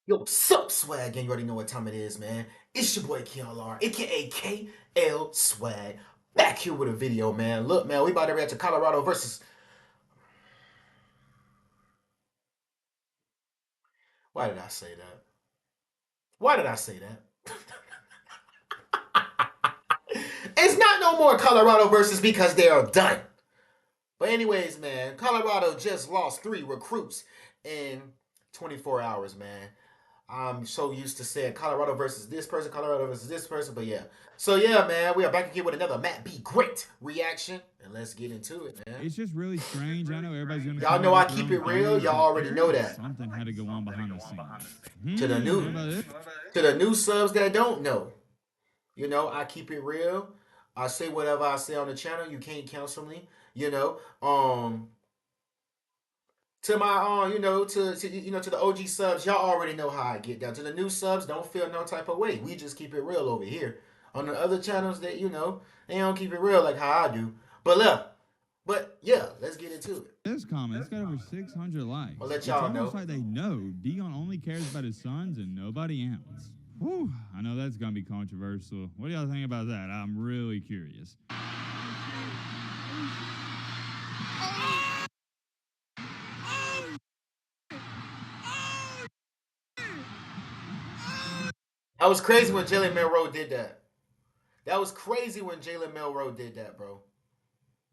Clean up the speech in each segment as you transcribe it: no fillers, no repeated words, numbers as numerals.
Yo, what's up, Swag? And you already know what time it is, man. It's your boy KLR, aka KL Swag, back here with a video, man. Look, man, we about to react to Colorado versus. Why did I say that? Why did I say that? It's not no more Colorado versus because they are done. But anyways, man, Colorado just lost 3 recruits in 24 hours, man. I'm so used to saying Colorado versus this person, Colorado versus this person, but yeah. So yeah, man, we are back again with another Matt B. Great reaction, and let's get into it, man. It's just really strange. I know everybody's going to Y'all come know up I with their keep own it real. theories, Y'all but already there know might be that. something had to go on behind the scenes. To the What new, about this? to the new subs that don't know, I keep it real. I say whatever I say on the channel. You can't cancel me. You know, to my to the OG subs, y'all already know how I get down. To the new subs, don't feel no type of way. We just keep it real over here. On the other channels, that they don't keep it real like how I do. But look, but yeah, let's get into it. This comment, it's got over 600 I'll likes. let It's y'all almost know. like they know Dion only cares about his sons and nobody else. Whew, I know that's going to be controversial. What do y'all think about that? I'm really curious. That was crazy when Jalen Milroe did that. That was crazy when Jalen Milroe did that, bro.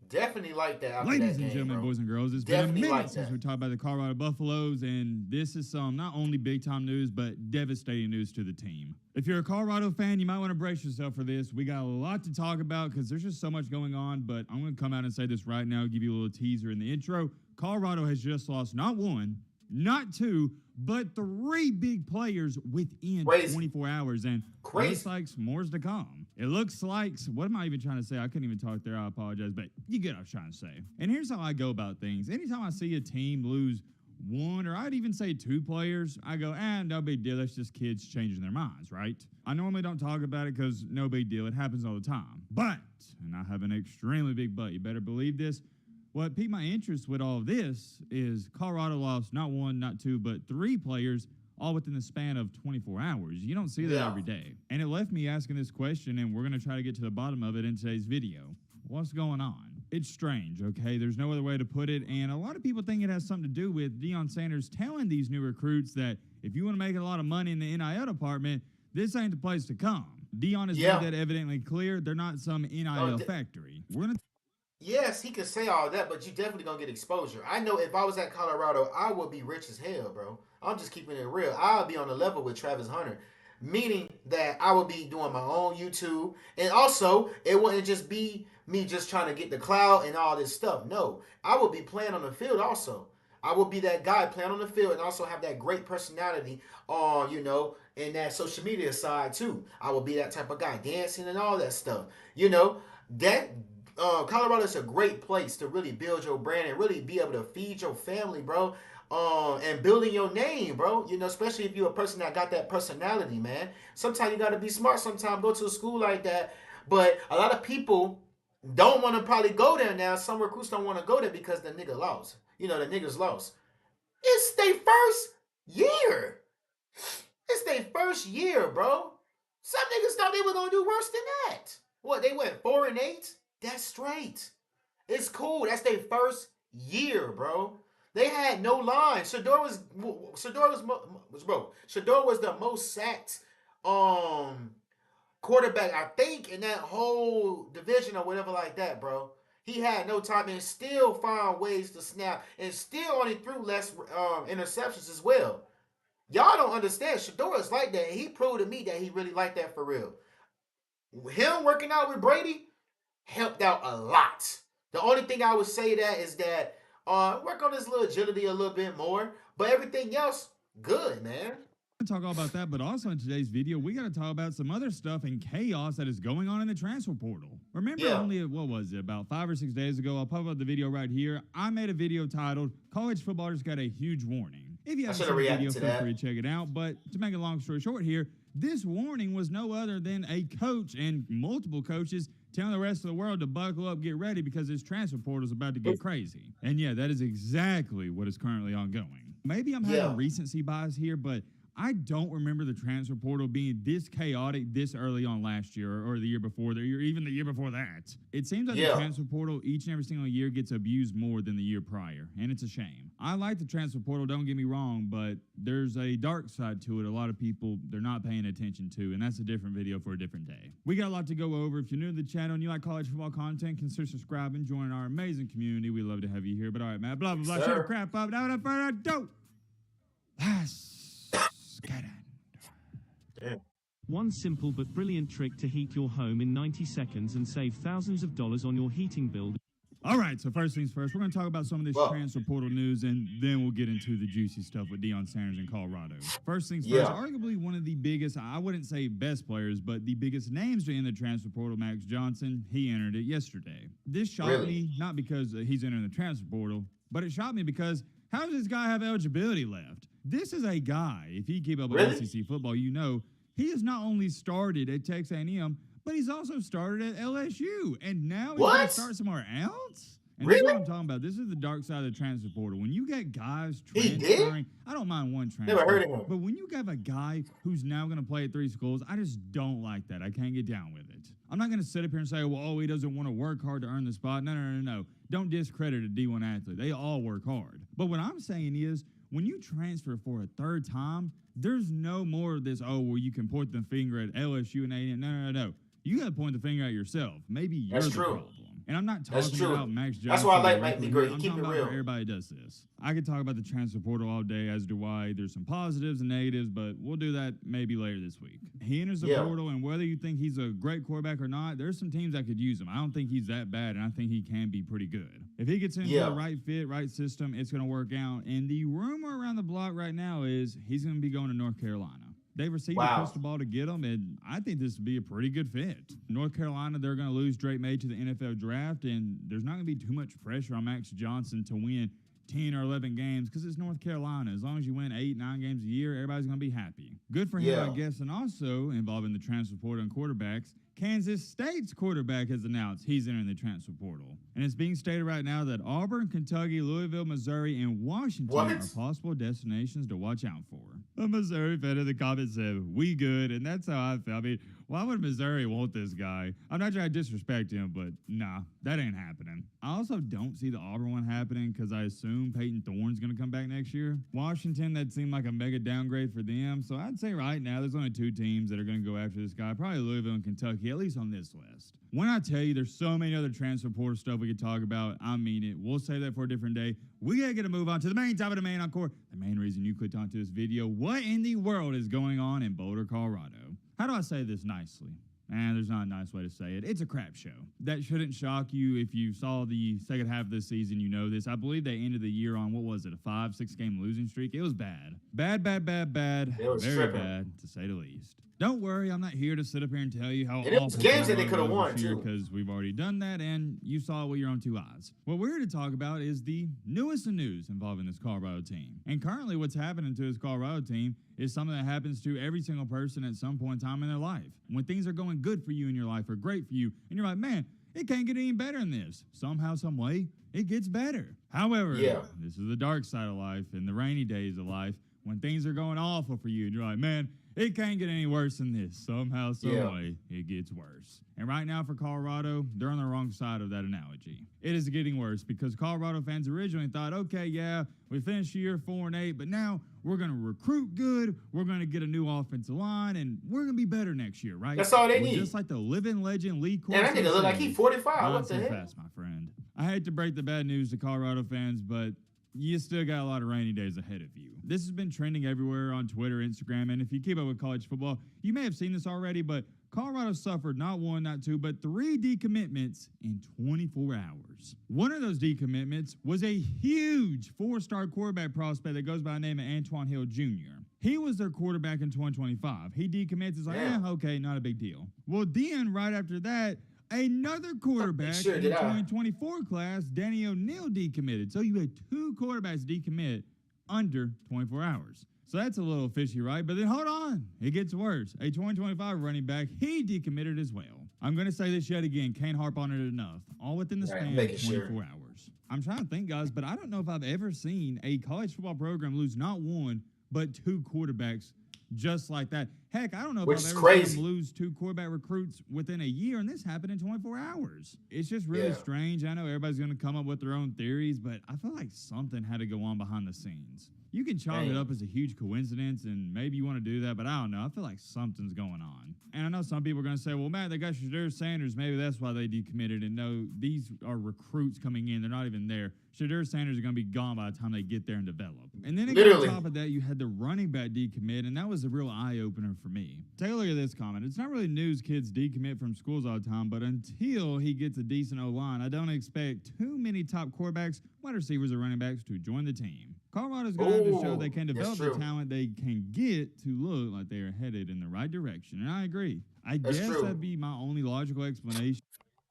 Definitely like that after Ladies that and game, gentlemen, bro. boys and girls, it's been a Definitely minute like since that. we talked about the Colorado Buffaloes, and this is some not only big time news, but devastating news to the team. If you're a Colorado fan, you might want to brace yourself for this. We got a lot to talk about because there's just so much going on, but I'm going to come out and say this right now, give you a little teaser in the intro. Colorado has just lost not one, not two, but 3 big players within Crazy. 24 hours, and it looks like more's to come. It looks like, what am I even trying to say? I couldn't even talk there. I apologize, but you get what I was trying to say. And here's how I go about things. Anytime I see a team lose one, or I'd even say 2 players, I go, no big deal. That's just kids changing their minds, right? I normally don't talk about it because no big deal. It happens all the time. But, and I have an extremely big but, you better believe this, what piqued my interest with all of this is Colorado lost not 1, not 2, but 3 players all within the span of 24 hours. You don't see that every day. And it left me asking this question, and we're going to try to get to the bottom of it in today's video. What's going on? It's strange, okay? There's no other way to put it, and a lot of people think it has something to do with Deion Sanders telling these new recruits that if you want to make a lot of money in the NIL department, this ain't the place to come. Deion has made that evidently clear. They're not some NIL factory. We're going to Yes, he could say all that, but you definitely gonna get exposure. I know if I was at Colorado, I would be rich as hell, bro. I'm just keeping it real. I'll be on the level with Travis Hunter, meaning that I would be doing my own YouTube, and also it wouldn't just be me just trying to get the cloud and all this stuff. No, I would be playing on the field also. I would be that guy playing on the field and also have that great personality on, in that social media side too. I would be that type of guy, dancing and all that stuff. That Colorado is a great place to really build your brand and really be able to feed your family, bro. And building your name, bro. Especially if you're a person that got that personality, man. Sometimes you got to be smart. Sometimes go to a school like that. But a lot of people don't want to probably go there now. Some recruits don't want to go there because the nigga lost. The niggas lost. It's their first year. It's their first year, bro. Some niggas thought they were gonna do worse than that. What, they went 4-8? That's straight. It's cool. That's their first year, bro. They had no line. Shador was the most sacked quarterback, I think, in that whole division or whatever like that, bro. He had no time and still found ways to snap and still only threw less interceptions as well. Y'all don't understand. Shador is like that. And he proved to me that he really like that for real. Him working out with Brady helped out a lot. The only thing I would say that is that work on his little agility a little bit more, but everything else good, man. talk all about that, but also in today's video, we got to talk about some other stuff and chaos that is going on in the transfer portal. Remember, only, what was it, about 5 or 6 days ago, I'll pop up the video right here. I made a video titled, College Football Just Got a Huge Warning. If you haven't seen the video, feel free to check it out. But to make a long story short here, this warning was no other than a coach and multiple coaches telling the rest of the world to buckle up, get ready, because this transfer portal is about to get crazy. And yeah, that is exactly what is currently ongoing. Maybe I'm having recency bias here, but I don't remember the transfer portal being this chaotic this early on last year or the year before, even the year before that. It seems like the transfer portal each and every single year gets abused more than the year prior, and it's a shame. I like the transfer portal, don't get me wrong, but there's a dark side to it. A lot of people, they're not paying attention to, and that's a different video for a different day. We got a lot to go over. If you're new to the channel and you like college football content, consider subscribing, joining our amazing community. We love to have you here. But all right, man, blah, blah, blah, shut the crap up. Now, without further ado, let's get it. One simple but brilliant trick to heat your home in 90 seconds and save thousands of dollars on your heating bill. All right, so first things first, we're going to talk about some of this transfer portal news, and then we'll get into the juicy stuff with Deion Sanders in Colorado. First things first, arguably one of the biggest, I wouldn't say best players, but the biggest names to enter the transfer portal, Max Johnson, he entered it yesterday. This shocked me, not because he's entering the transfer portal, but it shocked me because how does this guy have eligibility left? This is a guy, if you keep up with SEC football, you know, he has not only started at Texas A&M, but he's also started at LSU, and now he's going to start somewhere else? And that's what I'm talking about. This is the dark side of the transfer portal. When you get guys transferring, I don't mind one transfer. Never heard of him. But when you have a guy who's now going to play at 3 schools, I just don't like that. I can't get down with it. I'm not going to sit up here and say, well, he doesn't want to work hard to earn the spot. No. Don't discredit a D1 athlete. They all work hard. But what I'm saying is, when you transfer for a third time, there's no more of this, you can point the finger at LSU and A&M. No. You got to point the finger at yourself. Maybe you're the problem. And I'm not talking about Max Johnson. That's why I like Mike the Great. I'm Keep talking it about real. where everybody does this. I could talk about the transfer portal all day, as do I. There's some positives and negatives, but we'll do that maybe later this week. He enters the portal, and whether you think he's a great quarterback or not, there's some teams that could use him. I don't think he's that bad, and I think he can be pretty good. If he gets into the right fit, right system, it's going to work out. And the rumor around the block right now is he's going to be going to North Carolina. They received a crystal ball to get him, and I think this would be a pretty good fit. North Carolina, they're going to lose Drake May to the NFL draft, and there's not going to be too much pressure on Max Johnson to win 10 or 11 games because it's North Carolina. As long as you win 8, 9 games a year, everybody's going to be happy. Good for him, I guess. And also, involving the transfer portal and quarterbacks, Kansas State's quarterback has announced he's entering the transfer portal. And it's being stated right now that Auburn, Kentucky, Louisville, Missouri, and Washington are possible destinations to watch out for. A Missouri fan in the comments said, we good, and that's how I feel. I mean, why would Missouri want this guy? I'm not trying to disrespect him, but nah, that ain't happening. I also don't see the Auburn one happening because I assume Peyton Thorne's going to come back next year. Washington, that seemed like a mega downgrade for them. So I'd say right now there's only 2 teams that are going to go after this guy, probably Louisville and Kentucky, at least on this list. When I tell you there's so many other transfer portal stuff we could talk about, I mean it. We'll save that for a different day. We got to get a move on to the main topic of the main encore. The main reason you clicked onto this video. What in the world is going on in Boulder, Colorado? How do I say this nicely? There's not a nice way to say it. It's a crap show. That shouldn't shock you. If you saw the second half of this season, you know this. I believe they ended the year on, a 5-6 game losing streak. It was bad. Bad. It was Very bad, to say the least. Don't worry, I'm not here to sit up here and tell you how awful it was games that they could have won, too. Because we've already done that, and you saw it with your own 2 eyes. What we're here to talk about is the newest in news involving this Colorado team. And currently what's happening to this Colorado team is something that happens to every single person at some point in time in their life. When things are going good for you in your life or great for you, and you're like, man, it can't get any better than this. Somehow, some way, it gets better. However, this is the dark side of life and the rainy days of life when things are going awful for you, and you're like, man, it can't get any worse than this. Somehow, some way, it gets worse. And right now for Colorado, they're on the wrong side of that analogy. It is getting worse because Colorado fans originally thought, okay, we finished year 4-8, but now we're going to recruit good. We're going to get a new offensive line, and we're going to be better next year, right? That's all they need. Just like the living legend Lee Corso. And that nigga look like he's 45. Not what the so heck? fast, my friend. I hate to break the bad news to Colorado fans, but you still got a lot of rainy days ahead of you. This has been trending everywhere on Twitter, Instagram, and if you keep up with college football, you may have seen this already, but Colorado suffered not 1, not 2, but 3 decommitments in 24 hours. One of those decommitments was a huge 4-star quarterback prospect that goes by the name of Antoine Hill Jr. He was their quarterback in 2025. He decommits. It's like, okay, not a big deal. Well, then right after that, another quarterback in the 2024 class, Danny O'Neal, decommitted. So you had 2 quarterbacks decommit under 24 hours. So that's a little fishy, right? But then hold on. It gets worse. A 2025 running back, he decommitted as well. I'm going to say this yet again. Can't harp on it enough. All within the span of 24 hours. I'm trying to think, guys, but I don't know if I've ever seen a college football program lose not 1, but 2 quarterbacks just like that. Heck, I don't know if Which I've is ever seen crazy. them lose 2 quarterback recruits within a year, and this happened in 24 hours. It's just really Yeah. strange. I know everybody's going to come up with their own theories, but I feel like something had to go on behind the scenes. You can chalk it Man. up as a huge coincidence, and maybe you want to do that, but I don't know. I feel like something's going on. And I know some people are going to say, well, Matt, they got Shadur Sanders. Maybe that's why they decommitted. And no, these are recruits coming in. They're not even there. Shadur Sanders are going to be gone by the time they get there and develop. And then Literally. on top of that, you had the running back decommit, and that was a real eye-opener for me. Take a look at this comment. It's not really news kids decommit from schools all the time, but until he gets a decent O-line, I don't expect too many top quarterbacks, wide receivers, or running backs to join the team. Colorado's going to have to show they can develop the talent they can get to look like they are headed in the right direction. And I agree. I guess that'd be my only logical explanation.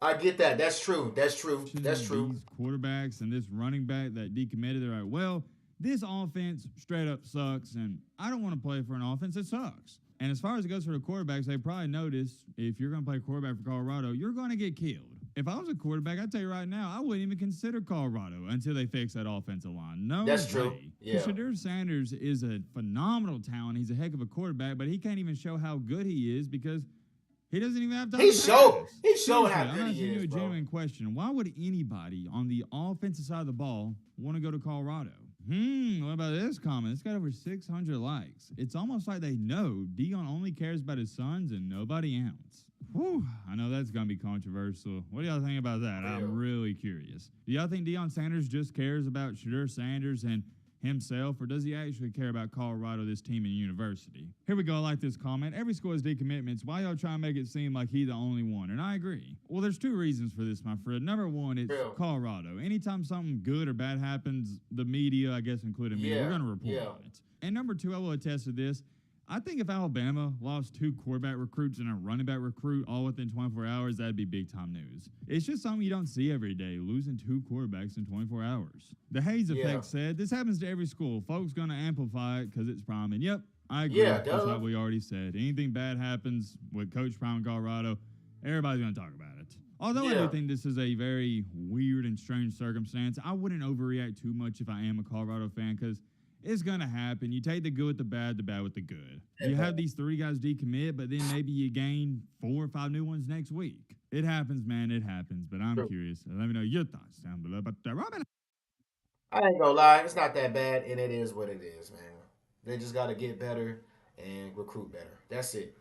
I get that. That's true. That's true. That's true. These quarterbacks and this running back that decommitted, they're like, well, this offense straight up sucks, and I don't want to play for an offense that sucks. And as far as it goes for the quarterbacks, they probably notice if you're going to play quarterback for Colorado, you're going to get killed. If I was a quarterback, I'd tell you right now, I wouldn't even consider Colorado until they fix that offensive line. No That's way. true. Yeah. Shadur Sanders is a phenomenal talent. He's a heck of a quarterback, but he can't even show how good he is because he doesn't even have time to pass. He's showing how good I'm he asking you a is, bro. genuine question. Why would anybody on the offensive side of the ball want to go to Colorado? What about this comment? It's got over 600 likes. It's almost like they know Dion only cares about his sons and nobody else. Whew, I know that's going to be controversial. What do y'all think about that? Yeah. I'm really curious. Do y'all think Deion Sanders just cares about Shadur Sanders and himself, or does he actually care about Colorado, this team and university? Here we go. I like this comment. Every school has decommitments. Why y'all trying to make it seem like he the only one? And I agree. Well, there's 2 reasons for this, my friend. Number one, it's Colorado. Anytime something good or bad happens, the media, I guess including me, we're going to report on it. And number 2, I will attest to this. I think if Alabama lost 2 quarterback recruits and a running back recruit all within 24 hours, that'd be big-time news. It's just something you don't see every day, losing 2 quarterbacks in 24 hours. The Hayes effect said, this happens to every school. Folks going to amplify it because it's Prime. And, yep, I agree. That's what we already said. Anything bad happens with Coach Prime in Colorado, everybody's going to talk about it. Although I do think this is a very weird and strange circumstance, I wouldn't overreact too much if I am a Colorado fan because it's going to happen. You take the good with the bad with the good. You have these 3 guys decommit, but then maybe you gain 4 or 5 new ones next week. It happens, man. It happens. But I'm curious. Let me know your thoughts down below. But Robin, I ain't gonna lie. It's not that bad, and it is what it is, man. They just got to get better and recruit better. That's it.